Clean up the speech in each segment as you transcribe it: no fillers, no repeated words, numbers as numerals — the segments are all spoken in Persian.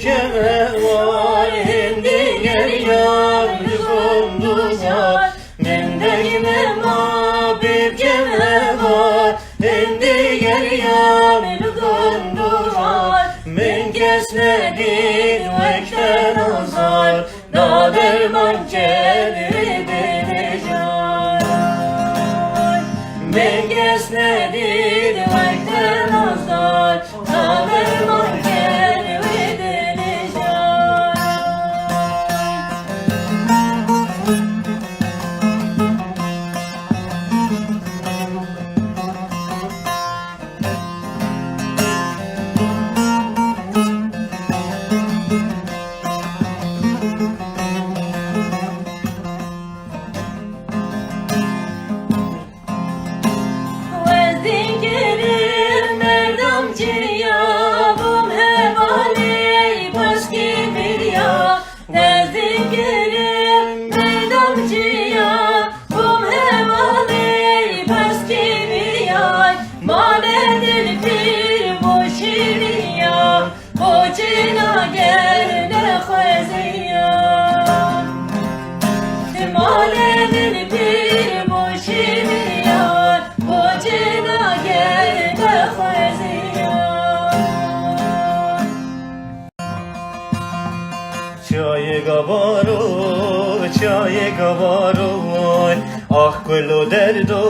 bükeme var hindi geliyor kunduzlar mendegime ma bükeme var hindi geliyor kunduzlar men kesmedi vekten azar da derman gelir deneyar men kesmedi vekten azar da derman gelir deneyar چای گوارون آخ کلو دردو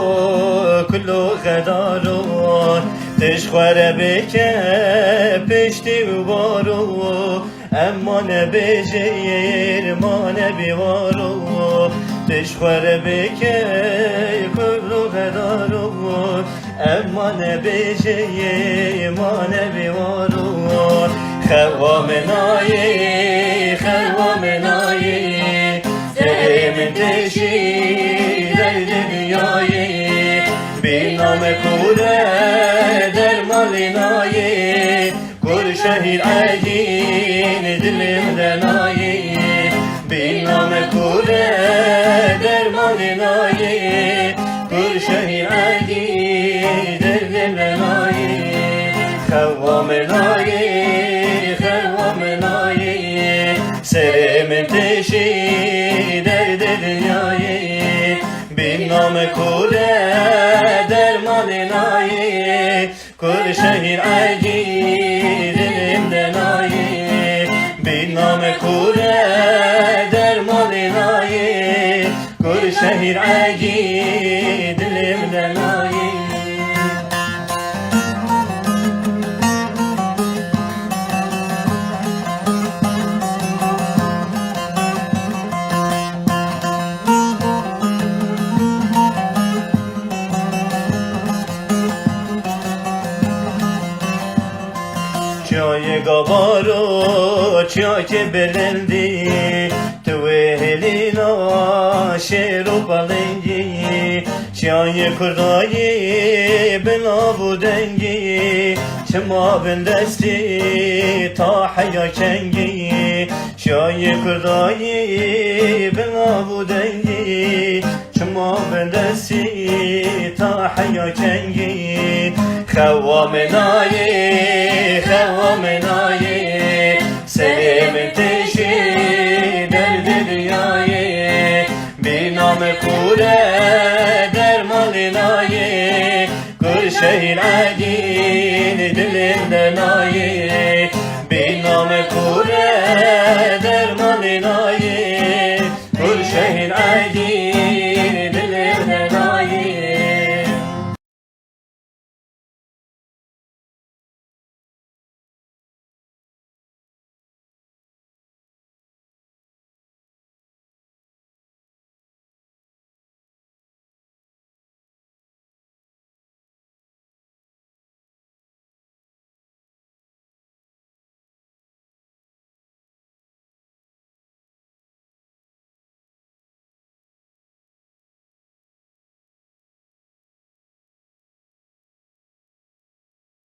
کلو غدارون تشخوره بکه پشتی و بارو اما نبیجیر ما نبیوارو تشخوره بکه کلو غدارون اما نبیجیر ما نبیوارو خوامنایی خوامنایی سرم تشی در دنیایی بی نام کوره در مالینایی کل شهیر عجین دلم دنایی بی نام کوره در مالینایی کل شهیر عجین دلم دنایی خوامنایی سرم تشی در دنیایی بی نام کوره در مالینایی کل شهیر عجی دلم دنایی بی نام کوره در مالینایی کل شهیر عجی دلم دنایی چای گوارو چای بلندی تو هلینا شیر و بلنگی چای کردایی بنا بودنگی چما بندستی تا حیا کنگی چای کردایی بنا بودنگی چما بندستی تا حیا کنگی خوامنایی خوامنایی سرم تشی در دنیایی بی نام کوره در مالینایی کل شهیر عجین دلم دنایی